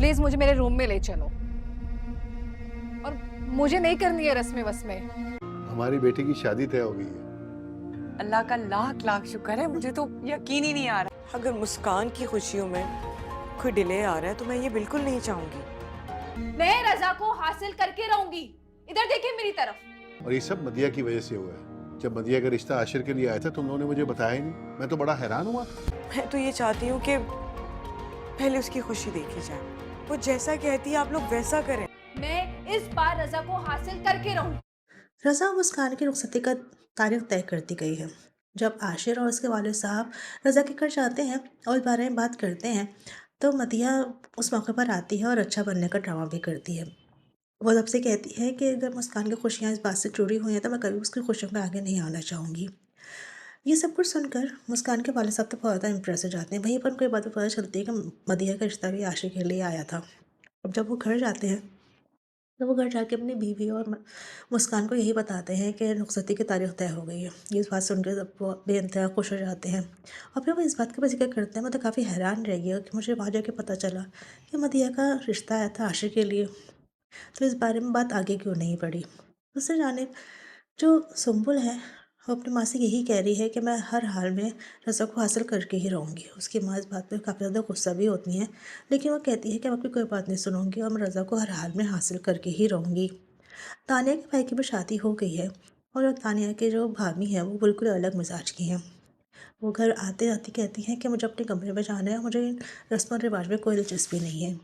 Please मुझे मेरे room में ले चलो। और मुझे नहीं करनी है रस्में वस्में। हमारी बेटी की शादी तय हो गई है। अल्लाह का लाख लाख शुक्र है, मुझे तो यकीन ही नहीं आ रहा। अगर मुस्कान की खुशियों में कोई डिले आ रहा है तो मैं ये बिल्कुल नहीं चाहूंगी। मैं रजा को हासिल करके रहूंगी। इधर देखिए मेरी तरफ। और ये सब मदिया की वजह से हुआ है। जब मदिया का रिश्ता आशिर के लिए आया था तुम लोगों ने मुझे बताया ही नहीं। मैं तो बड़ा हैरान हुआ। मैं तो ये चाहती हूँ कि पहले उसकी खुशी देखी जाए, वो जैसा कहती है आप लोग वैसा करें। मैं इस बार रजा को हासिल करके रहूंगी। रज़ा और मुस्कान की रुखसती का तारीख तय कर दी गई है। जब आशिर और उसके वालिद साहब रज़ा के घर जाते हैं और इस बारे में बात करते हैं, तो मदिया उस मौके पर आती है और अच्छा बनने का ड्रामा भी करती है। वो सबसे कहती है कि अगर मुस्कान की खुशियाँ इस बात से जुड़ी हुई हैं तो मैं कभी उसकी खुशियों में आगे नहीं आना चाहूँगी। ये सब कुछ सुनकर मुस्कान के वालिद साहब तो बहुत ज़्यादा इम्प्रेस हो जाते हैं। वहीं पर उनको ये बात पता चलती है कि मदिया का रिश्ता भी आशिर के लिए आया था। अब जब वो घर जाते हैं तो वो घर जाके अपनी बीवी और मुस्कान को यही बताते हैं कि रुखसती की तारीख तय हो गई है। ये इस बात सुनकर सब वो बेइंतहा खुश हो जाते हैं और फिर वो इस बात का भी ज़िक्र करते हैं। मैं तो काफ़ी हैरान रह गई कि मुझे वहाँ जाके पता चला कि मदिया का रिश्ता आया था आशिक के लिए, तो इस बारे में बात आगे क्यों नहीं बढ़ी। दूसरी जानिब जो सुंबुल है, वो अपनी माँ से यही कह रही है कि मैं हर हाल में रज़ा को हासिल करके ही रहूँगी। उसकी माँ इस बात पे काफ़ी ज़्यादा गुस्सा भी होती हैं, लेकिन वो कहती है कि मैं आपकी कोई बात नहीं सुनूँगी और मैं रज़ा को हर हाल में हासिल करके ही रहूँगी। तानिया के भाई की भी शादी हो गई है और तानिया के जो भाभी हैं वो बिल्कुल अलग मिजाज की हैं। वो घर आते आते कहती हैं कि मुझे अपने कमरे में जाना है, मुझे इन रस्म और रिवाज में कोई दिलचस्पी नहीं है।